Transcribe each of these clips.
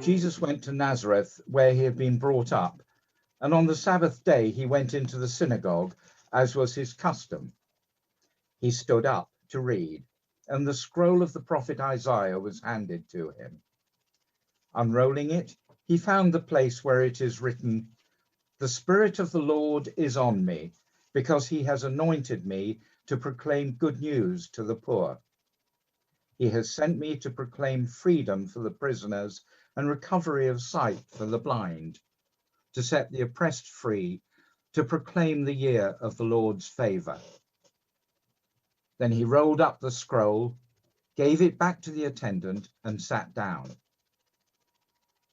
Jesus went to Nazareth, where he had been brought up, and on the Sabbath day he went into the synagogue, as was his custom. He stood up to read, and the scroll of the prophet Isaiah was handed to him. Unrolling it, he found the place where it is written, "The Spirit of the Lord is on me, because he has anointed me to proclaim good news to the poor. He has sent me to proclaim freedom for the prisoners and recovery of sight for the blind, to set the oppressed free, to proclaim the year of the Lord's favor." Then he rolled up the scroll, gave it back to the attendant, and sat down.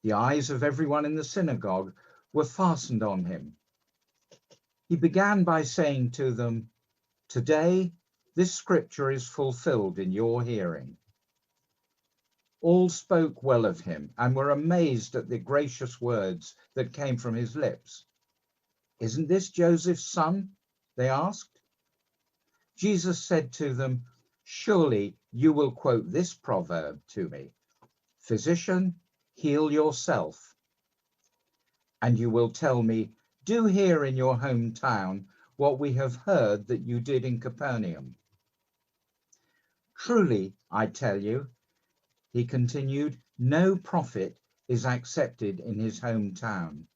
The eyes of everyone in the synagogue were fastened on him. He began by saying to them, "Today, this scripture is fulfilled in your hearing." All spoke well of him and were amazed at the gracious words that came from his lips. "Isn't this Joseph's son?" they asked. Jesus said to them, "Surely you will quote this proverb to me, 'Physician, heal yourself.' And you will tell me, 'Do here in your hometown what we have heard that you did in Capernaum.' Truly, I tell you," he continued, "no prophet is accepted in his hometown.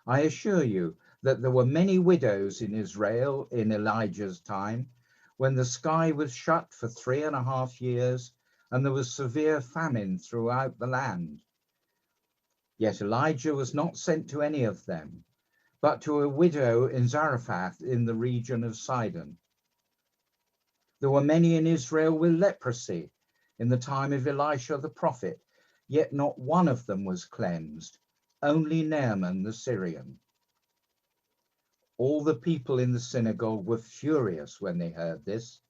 I assure you that there were many widows in Israel in Elijah's time, when the sky was shut for 3.5 years and there was severe famine throughout the land. Yet Elijah was not sent to any of them, but to a widow in Zarephath in the region of Sidon. There were many in Israel with leprosy in the time of Elisha the prophet, yet not one of them was cleansed, only Naaman the Syrian." All the people in the synagogue were furious when they heard this.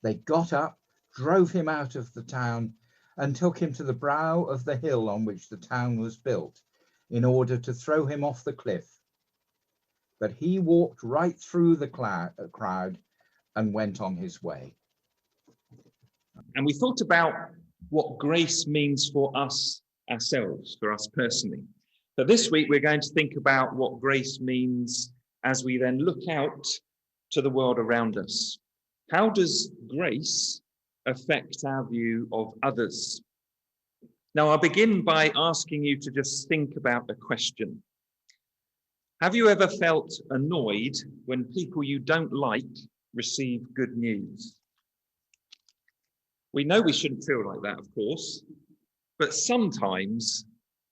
They got up, drove him out of the town, and took him to the brow of the hill on which the town was built, in order to throw him off the cliff. But he walked right through the crowd and went on his way. And we thought about what grace means for us ourselves, for us personally. But this week we're going to think about what grace means as we then look out to the world around us. How does grace affect our view of others? Now, I'll begin by asking you to just think about a question. Have you ever felt annoyed when people you don't like receive good news? We know we shouldn't feel like that, of course, but sometimes,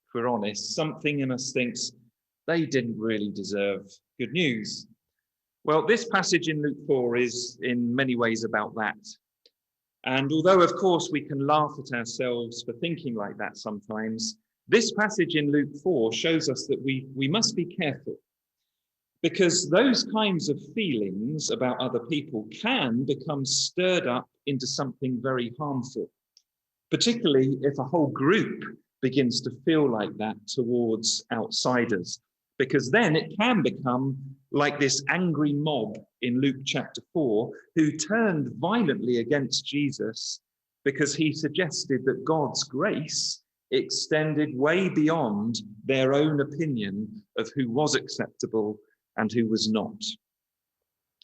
if we're honest, something in us thinks they didn't really deserve good news. Well, this passage in Luke 4 is in many ways about that. And although, of course, we can laugh at ourselves for thinking like that sometimes, this passage in Luke 4 shows us that we must be careful, because those kinds of feelings about other people can become stirred up into something very harmful, particularly if a whole group begins to feel like that towards outsiders, because then it can become like this angry mob in Luke chapter 4 who turned violently against Jesus because he suggested that God's grace extended way beyond their own opinion of who was acceptable and who was not.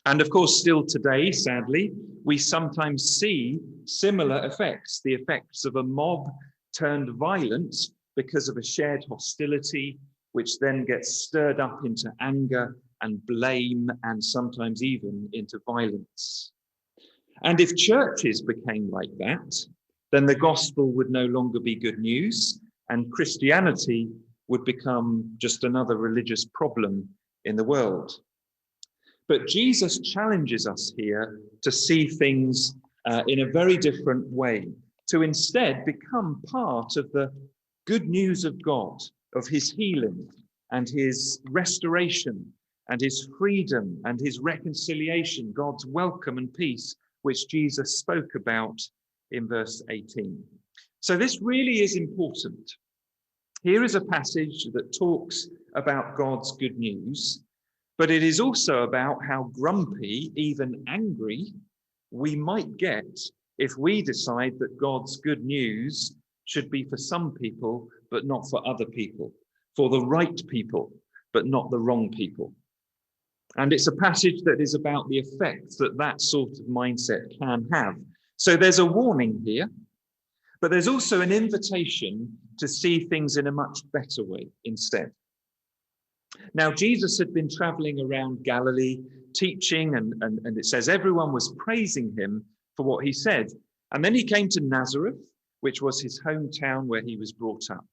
And of course, still today, sadly, we sometimes see similar effects, the effects of a mob turned violent because of a shared hostility, which then gets stirred up into anger and blame and sometimes even into violence. And if churches became like that, then the gospel would no longer be good news and Christianity would become just another religious problem in the world. But Jesus challenges us here to see things in a very different way, to instead become part of the good news of God, of his healing and his restoration and his freedom and his reconciliation, God's welcome and peace, which Jesus spoke about in verse 18. So this really is important. Here is a passage that talks about God's good news, but it is also about how grumpy, even angry, we might get if we decide that God's good news should be for some people, but not for other people, for the right people, but not the wrong people. And it's a passage that is about the effects that that sort of mindset can have. So there's a warning here, but there's also an invitation to see things in a much better way instead. Now, Jesus had been traveling around Galilee, teaching, and it says everyone was praising him for what he said. And then he came to Nazareth, which was his hometown where he was brought up.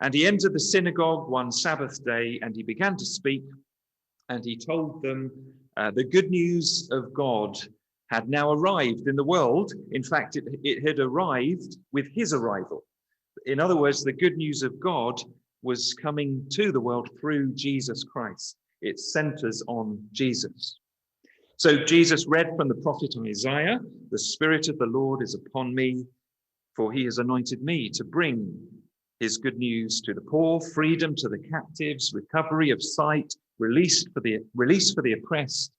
And he entered the synagogue one Sabbath day, and he began to speak, and he told them the good news of God had now arrived in the world. In fact, it had arrived with his arrival. In other words, the good news of God was coming to the world through Jesus Christ. It centers on Jesus. So Jesus read from the prophet Isaiah, "The Spirit of the Lord is upon me, for he has anointed me to bring his good news to the poor, freedom to the captives, recovery of sight, release for the oppressed,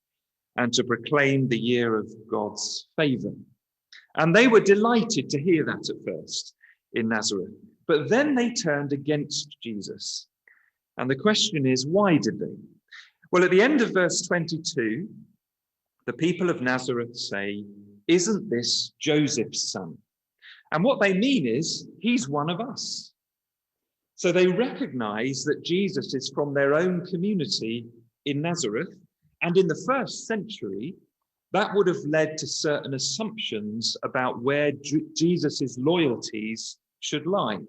and to proclaim the year of God's favor." And they were delighted to hear that at first in Nazareth. But then they turned against Jesus. And the question is, why did they? Well, at the end of verse 22, the people of Nazareth say, "Isn't this Joseph's son?" And what they mean is, he's one of us. So they recognize that Jesus is from their own community in Nazareth. And in the first century, that would have led to certain assumptions about where Jesus's loyalties should lie.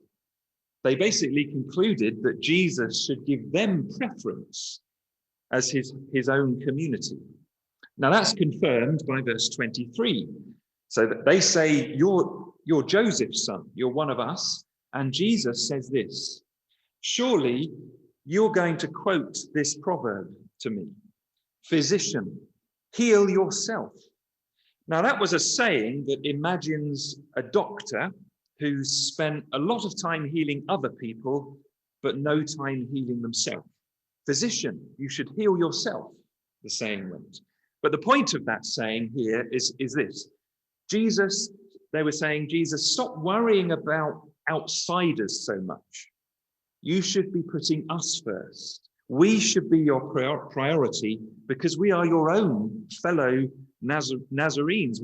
They basically concluded that Jesus should give them preference as his own community. Now that's confirmed by verse 23. So that they say, you're Joseph's son, you're one of us. And Jesus says this, "Surely you're going to quote this proverb to me, 'Physician, heal yourself.'" Now that was a saying that imagines a doctor who's spent a lot of time healing other people, but no time healing themselves. "Physician, you should heal yourself," the saying went. But the point of that saying here is this. They were saying, Jesus, stop worrying about outsiders so much. You should be putting us first. We should be your priority because we are your own fellow Nazarenes.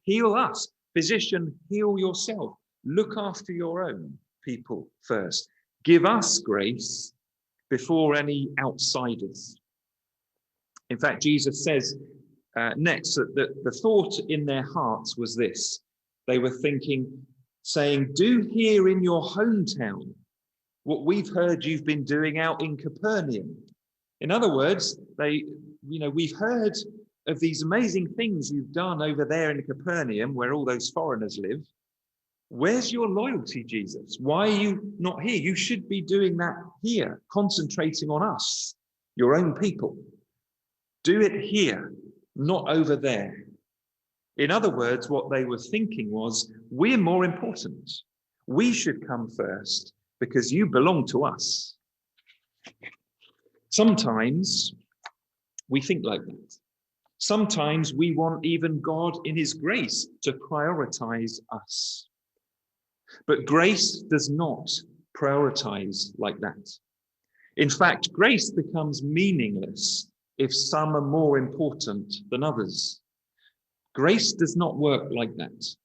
Heal us. Physician, heal yourself. Look after your own people first. Give us grace before any outsiders. In fact, Jesus says next that the thought in their hearts was this. They were saying, "Do here in your hometown what we've heard you've been doing out in Capernaum." In other words, we've heard of these amazing things you've done over there in Capernaum, where all those foreigners live. Where's your loyalty, Jesus? Why are you not here? You should be doing that here, concentrating on us, your own people. Do it here, not over there. In other words, what they were thinking was, we're more important. We should come first because you belong to us. Sometimes we think like that. Sometimes we want even God in his grace to prioritize us. But grace does not prioritize like that. In fact, grace becomes meaningless if some are more important than others. Grace does not work like that.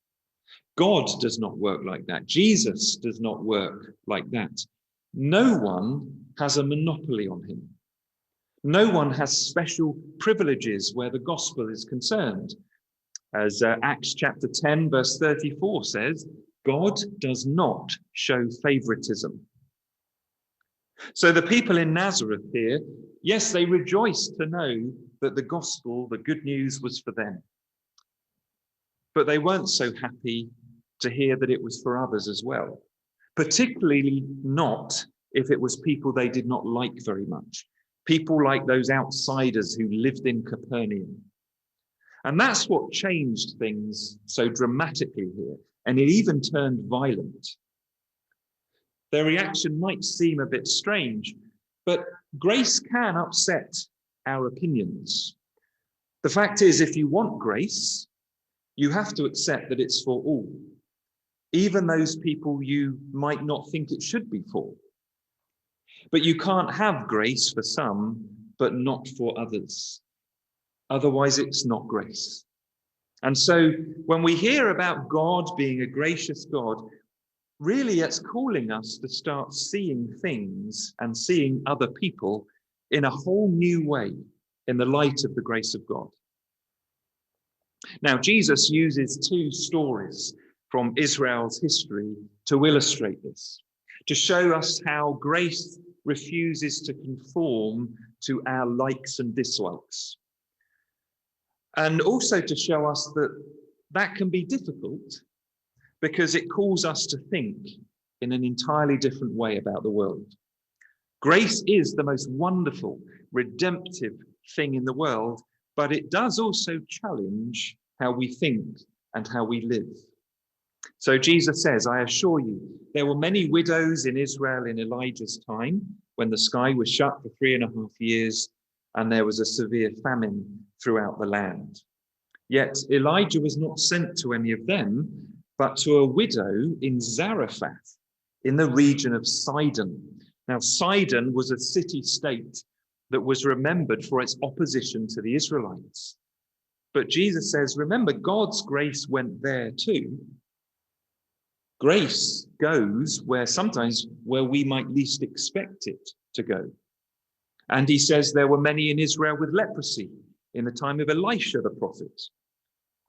God does not work like that. Jesus does not work like that. No one has a monopoly on him. No one has special privileges where the gospel is concerned. As Acts chapter 10, verse 34 says, God does not show favoritism. So the people in Nazareth here, yes, they rejoiced to know that the gospel, the good news, was for them. But they weren't so happy to hear that it was for others as well, particularly not if it was people they did not like very much, people like those outsiders who lived in Capernaum. And that's what changed things so dramatically here, and it even turned violent. Their reaction might seem a bit strange, but grace can upset our opinions. The fact is, if you want grace, you have to accept that it's for all. even those people you might not think it should be for. But you can't have grace for some, but not for others. Otherwise, it's not grace. And so when we hear about God being a gracious God, really it's calling us to start seeing things and seeing other people in a whole new way in the light of the grace of God. Now, Jesus uses two stories from Israel's history to illustrate this, to show us how grace refuses to conform to our likes and dislikes. And also to show us that that can be difficult because it calls us to think in an entirely different way about the world. Grace is the most wonderful, redemptive thing in the world, but it does also challenge how we think and how we live. So Jesus says, I assure you, there were many widows in Israel in Elijah's time when the sky was shut for 3.5 years and there was a severe famine throughout the land. Yet Elijah was not sent to any of them, but to a widow in Zarephath in the region of Sidon. Now, Sidon was a city-state that was remembered for its opposition to the Israelites. But Jesus says, remember, God's grace went there too. Grace goes sometimes where we might least expect it to go. And he says there were many in Israel with leprosy in the time of Elisha the prophet.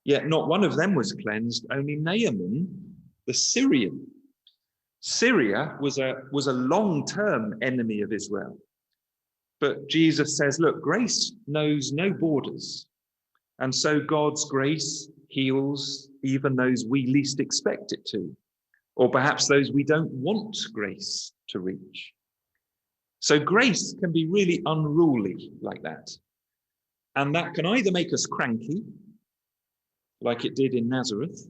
Yet not one of them was cleansed, only Naaman, the Syrian. Syria was a long-term enemy of Israel. But Jesus says, look, grace knows no borders. And so God's grace heals even those we least expect it to, or perhaps those we don't want grace to reach. So grace can be really unruly like that. And that can either make us cranky, like it did in Nazareth,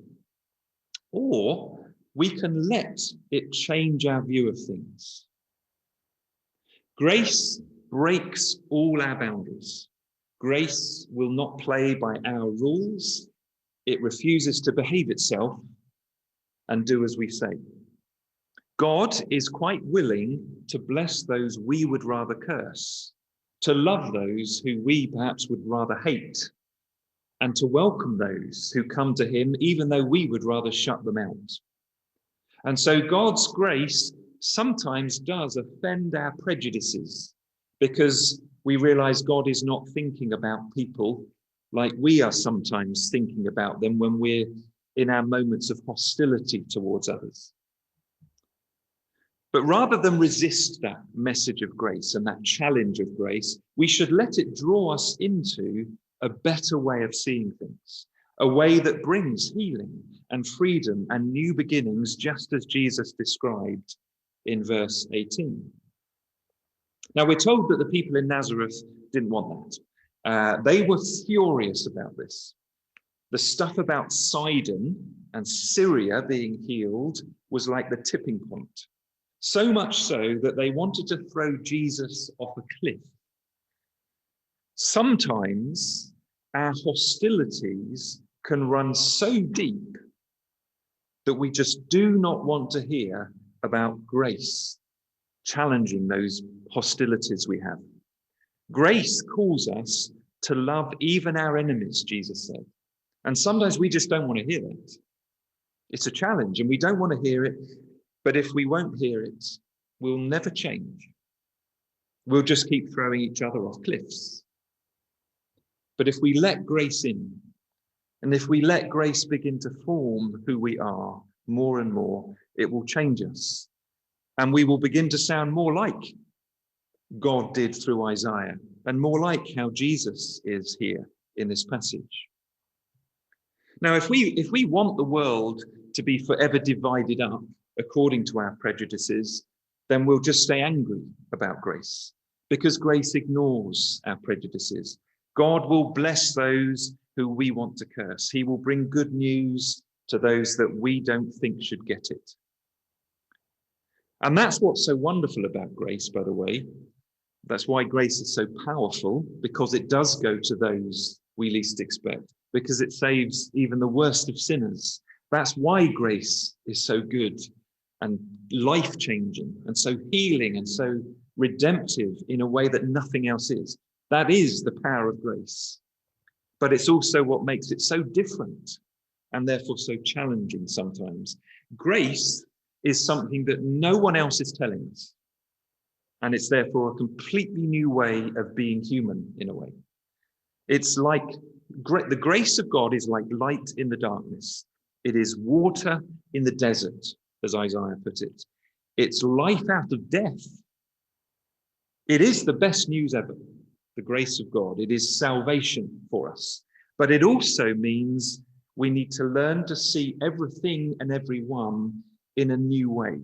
or we can let it change our view of things. Grace breaks all our boundaries. Grace will not play by our rules. It refuses to behave itself and do as we say. God is quite willing to bless those we would rather curse, to love those who we perhaps would rather hate, and to welcome those who come to him, even though we would rather shut them out. And so God's grace sometimes does offend our prejudices because we realize God is not thinking about people like we are sometimes thinking about them when we're in our moments of hostility towards others. But rather than resist that message of grace and that challenge of grace, we should let it draw us into a better way of seeing things, a way that brings healing and freedom and new beginnings, just as Jesus described in verse 18. Now, we're told that the people in Nazareth didn't want that. They were furious about this. The stuff about Sidon and Syria being healed was like the tipping point. So much so that they wanted to throw Jesus off a cliff. Sometimes our hostilities can run so deep that we just do not want to hear about grace challenging those hostilities we have. Grace calls us to love even our enemies, Jesus said. And sometimes we just don't want to hear it. It's a challenge and we don't want to hear it. But if we won't hear it, we'll never change. We'll just keep throwing each other off cliffs. But if we let grace in, and if we let grace begin to form who we are more and more, it will change us. And we will begin to sound more like God did through Isaiah, and more like how Jesus is here in this passage. Now, if we want the world to be forever divided up according to our prejudices, then we'll just stay angry about grace, because grace ignores our prejudices. God will bless those who we want to curse. He will bring good news to those that we don't think should get it. And that's what's so wonderful about grace, by the way. That's why grace is so powerful, because it does go to those we least expect, because it saves even the worst of sinners That's why grace is so good and life-changing and so healing and so redemptive in a way that nothing else is. That is the power of grace. But it's also what makes it so different and therefore so challenging sometimes. Grace is something that no one else is telling us. And it's therefore a completely new way of being human in a way. It's like the grace of God is like light in the darkness. It is water in the desert, as Isaiah put it. It's life out of death. It is the best news ever, the grace of God. It is salvation for us. But it also means we need to learn to see everything and everyone in a new way.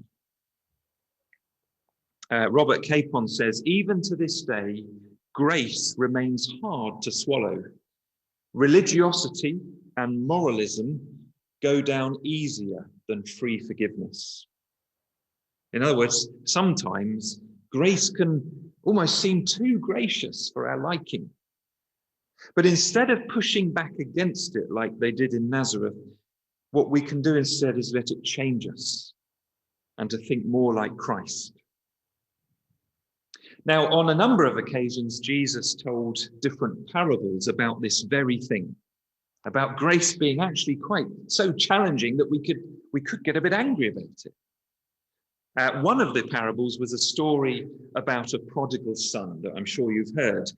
Robert Capon says, even to this day, grace remains hard to swallow. Religiosity and moralism go down easier than free forgiveness. In other words, sometimes grace can almost seem too gracious for our liking. But instead of pushing back against it like they did in Nazareth, what we can do instead is let it change us and to think more like Christ. Now, on a number of occasions, Jesus told different parables about this very thing, about grace being actually quite so challenging that we could get a bit angry about it. One of the parables was a story about a prodigal son that I'm sure you've heard.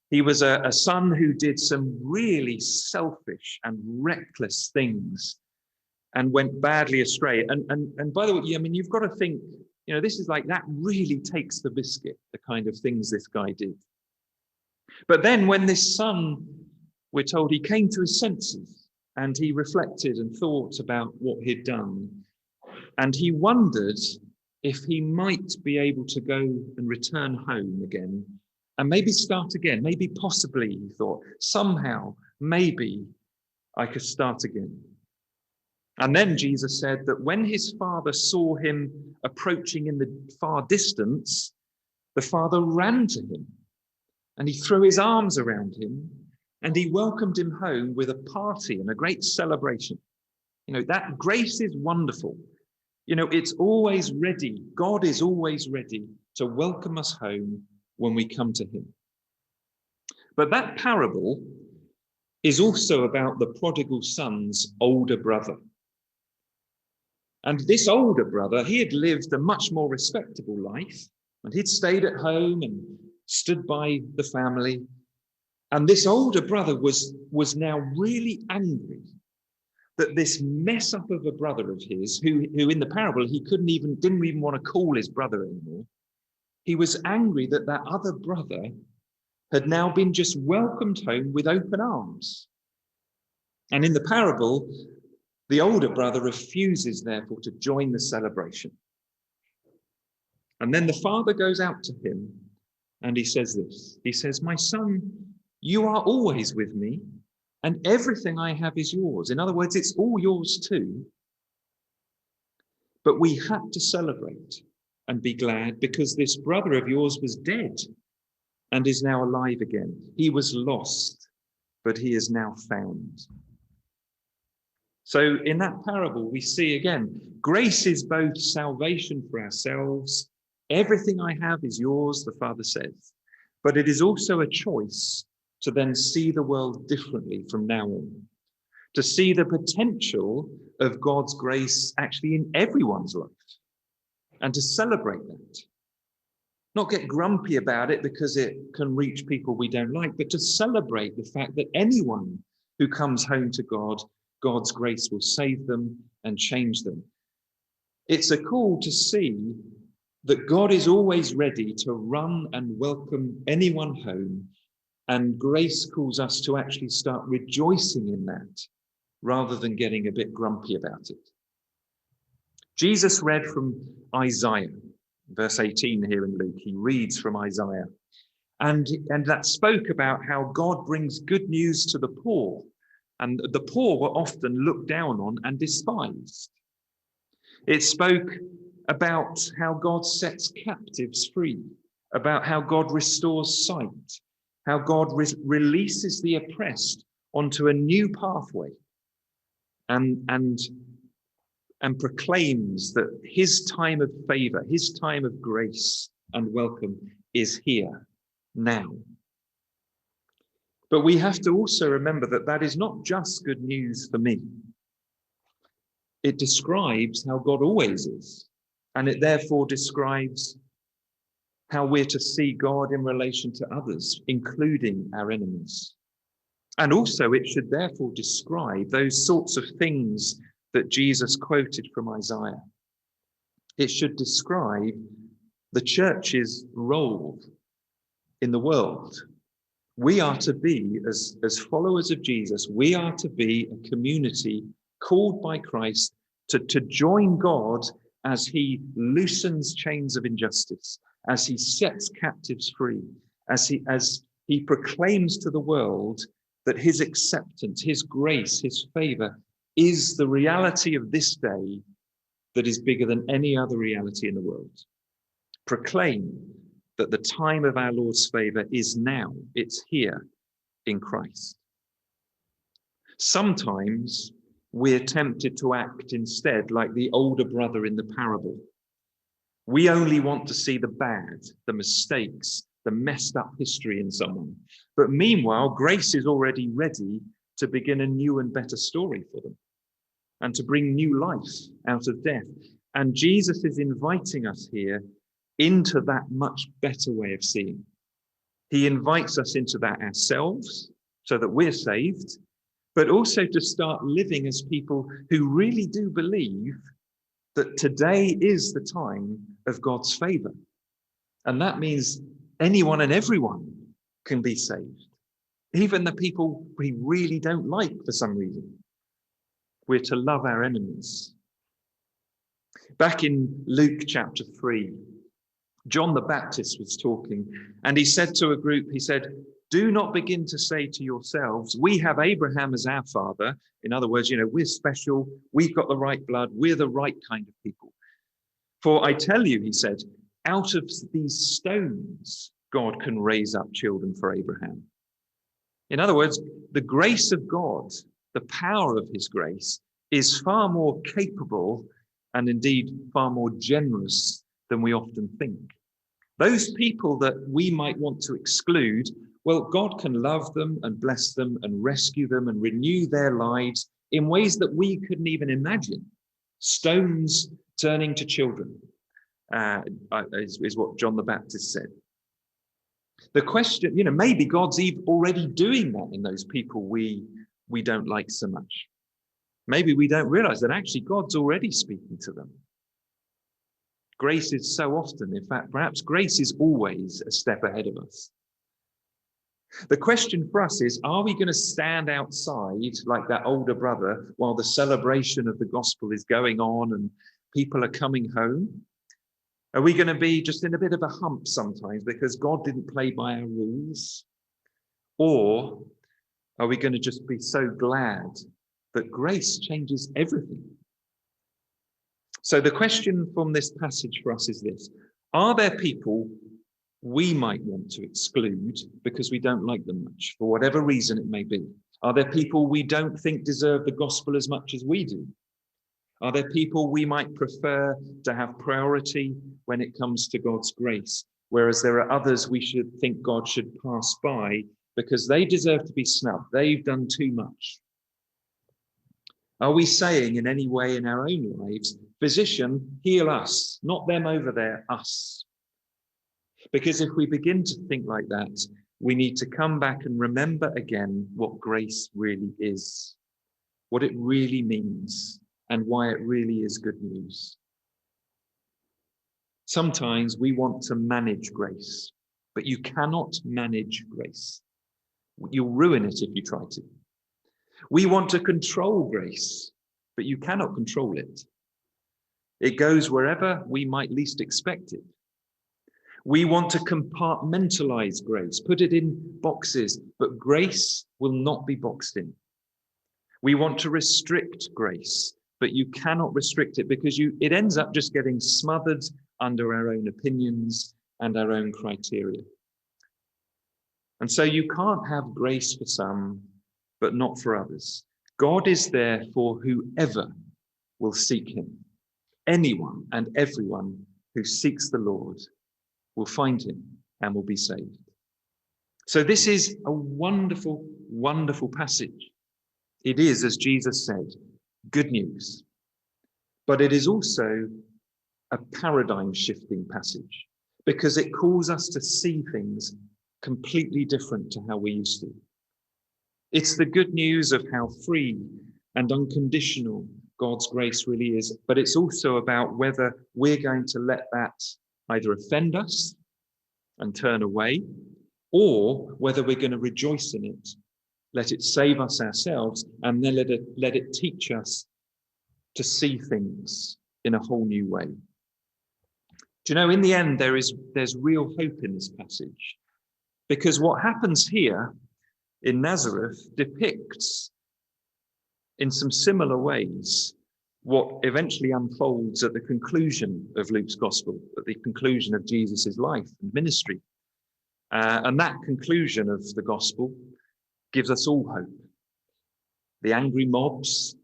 He was a son who did some really selfish and reckless things and went badly astray. And by the way, I mean, you've got to think, you know, this is like, that really takes the biscuit, the kind of things this guy did. But then when this son, we're told, he came to his senses and he reflected and thought about what he'd done. And he wondered if he might be able to go and return home again and maybe start again. Maybe possibly, he thought, somehow, maybe I could start again. And then Jesus said that when his father saw him approaching in the far distance, the father ran to him and he threw his arms around him and he welcomed him home with a party and a great celebration. You know, that grace is wonderful. You know, it's always ready. God is always ready to welcome us home when we come to him. But that parable is also about the prodigal son's older brother. And this older brother, he had lived a much more respectable life, and he'd stayed at home and stood by the family. And this older brother was now really angry that this mess up of a brother of his, who in the parable he didn't even want to call his brother anymore. He was angry that that other brother had now been just welcomed home with open arms. And in the parable, the older brother refuses, therefore, to join the celebration. And then the father goes out to him and he says this. He says, "My son, you are always with me and everything I have is yours." In other words, it's all yours too. But we had to celebrate and be glad because this brother of yours was dead and is now alive again. He was lost, but he is now found. So in that parable, we see again, grace is both salvation for ourselves. Everything I have is yours, the Father says. But it is also a choice to then see the world differently from now on. To see the potential of God's grace actually in everyone's life. And to celebrate that. Not get grumpy about it because it can reach people we don't like, but to celebrate the fact that anyone who comes home to God, God's grace will save them and change them. It's a call to see that God is always ready to run and welcome anyone home, and grace calls us to actually start rejoicing in that rather than getting a bit grumpy about it. Jesus read from Isaiah, verse 18 here in Luke. He reads from Isaiah, and that spoke about how God brings good news to the poor. And the poor were often looked down on and despised. It spoke about how God sets captives free, about how God restores sight, how God releases the oppressed onto a new pathway. And and proclaims that his time of favor, his time of grace and welcome is here now. But we have to also remember that that is not just good news for me. It describes how God always is, and it therefore describes how we're to see God in relation to others, including our enemies. And also it should therefore describe those sorts of things that Jesus quoted from Isaiah. It should describe the church's role in the world. We are to be, as followers of Jesus, we are to be a community called by Christ to join God as he loosens chains of injustice, as he sets captives free, as he proclaims to the world that his acceptance, his grace, his favor is the reality of this day that is bigger than any other reality in the world. Proclaim that the time of our Lord's favor is now. It's here in Christ. Sometimes we're tempted to act instead like the older brother in the parable. We only want to see the bad, the mistakes, the messed up history in someone. But meanwhile, grace is already ready to begin a new and better story for them and to bring new life out of death. And Jesus is inviting us here into that much better way of seeing. He invites us into that ourselves so that we're saved, but also to start living as people who really do believe that today is the time of God's favor. And that means anyone and everyone can be saved, even the people we really don't like for some reason. We're to love our enemies. Back in Luke chapter 3, John the Baptist was talking, and he said to a group, he said, "Do not begin to say to yourselves, we have Abraham as our father." In other words, we're special, we've got the right blood, we're the right kind of people. "For I tell you," he said, "out of these stones, God can raise up children for Abraham." In other words, the grace of God, the power of his grace, is far more capable and indeed far more generous than we often think. Those people that we might want to exclude, well, God can love them and bless them and rescue them and renew their lives in ways that we couldn't even imagine. Stones turning to children is what John the Baptist said. The question, maybe God's already doing that in those people we don't like so much. Maybe we don't realize that actually God's already speaking to them. Grace is so often, in fact, perhaps grace is always a step ahead of us. The question for us is, are we going to stand outside like that older brother while the celebration of the gospel is going on and people are coming home? Are we going to be just in a bit of a hump sometimes because God didn't play by our rules? Or are we going to just be so glad that grace changes everything? So the question from this passage for us is this: are there people we might want to exclude because we don't like them much, for whatever reason it may be? Are there people we don't think deserve the gospel as much as we do? Are there people we might prefer to have priority when it comes to God's grace, whereas there are others we should think God should pass by because they deserve to be snubbed, they've done too much? Are we saying in any way in our own lives, "Physician, heal us, not them over there, us"? Because if we begin to think like that, we need to come back and remember again what grace really is, what it really means, and why it really is good news. Sometimes we want to manage grace, but you cannot manage grace. You'll ruin it if you try to. We want to control grace, but you cannot control it. It goes wherever we might least expect it. We want to compartmentalize grace, put it in boxes, but grace will not be boxed in. We want to restrict grace, but you cannot restrict it because it ends up just getting smothered under our own opinions and our own criteria. And so you can't have grace for some, but not for others. God is there for whoever will seek him. Anyone and everyone who seeks the Lord will find him and will be saved. So this is a wonderful, wonderful passage. It is, as Jesus said, good news. But it is also a paradigm shifting passage because it calls us to see things completely different to how we used to. It's the good news of how free and unconditional God's grace really is, but it's also about whether we're going to let that either offend us and turn away, or whether we're going to rejoice in it, let it save us ourselves, and then let it teach us to see things in a whole new way. Do you know, in the end, there's real hope in this passage, because what happens here in Nazareth depicts in some similar ways what eventually unfolds at the conclusion of Luke's gospel, at the conclusion of Jesus's life and ministry. And that conclusion of the gospel gives us all hope. The angry mobs,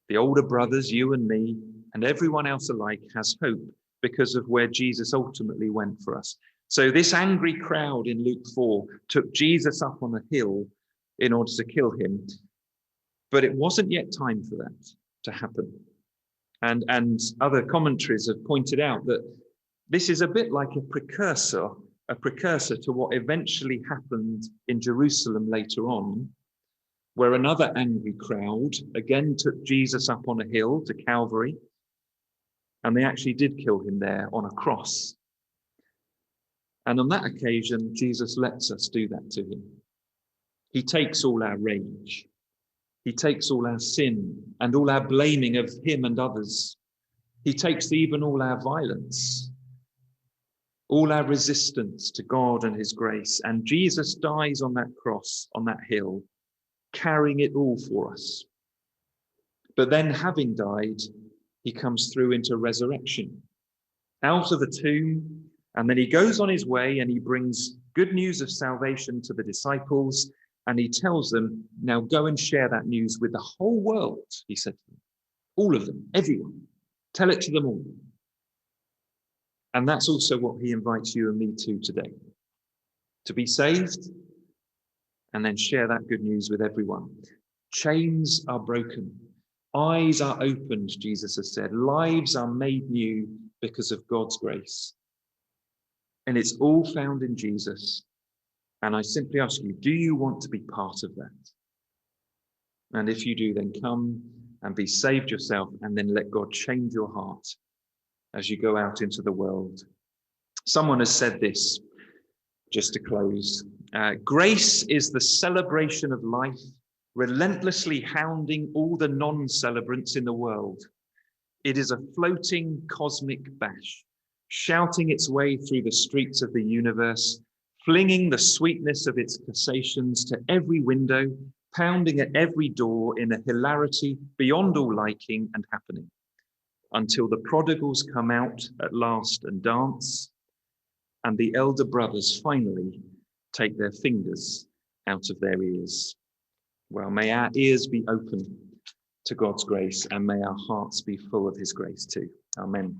the older brothers, you and me, and everyone else alike has hope because of where Jesus ultimately went for us. So this angry crowd in Luke 4 took Jesus up on a hill in order to kill him, but it wasn't yet time for that to happen. And other commentaries have pointed out that this is a bit like a precursor to what eventually happened in Jerusalem later on, where another angry crowd again took Jesus up on a hill to Calvary, and they actually did kill him there on a cross. And on that occasion, Jesus lets us do that to him. He takes all our rage. He takes all our sin and all our blaming of him and others. He takes even all our violence, all our resistance to God and his grace. And Jesus dies on that cross, on that hill, carrying it all for us. But then, having died, he comes through into resurrection, out of the tomb, and then he goes on his way and he brings good news of salvation to the disciples, and he tells them, now go and share that news with the whole world, he said to them. All of them, everyone. Tell it to them all. And that's also what he invites you and me to today. To be saved and then share that good news with everyone. Chains are broken. Eyes are opened, Jesus has said. Lives are made new because of God's grace. And it's all found in Jesus. And I simply ask you, do you want to be part of that? And if you do, then come and be saved yourself, and then let God change your heart as you go out into the world. Someone has said this, just to close. Grace is the celebration of life, relentlessly hounding all the non-celebrants in the world. It is a floating cosmic bash, shouting its way through the streets of the universe, flinging the sweetness of its cassations to every window, pounding at every door in a hilarity beyond all liking and happening, until the prodigals come out at last and dance, and the elder brothers finally take their fingers out of their ears. Well, may our ears be open to God's grace, and may our hearts be full of his grace too. Amen.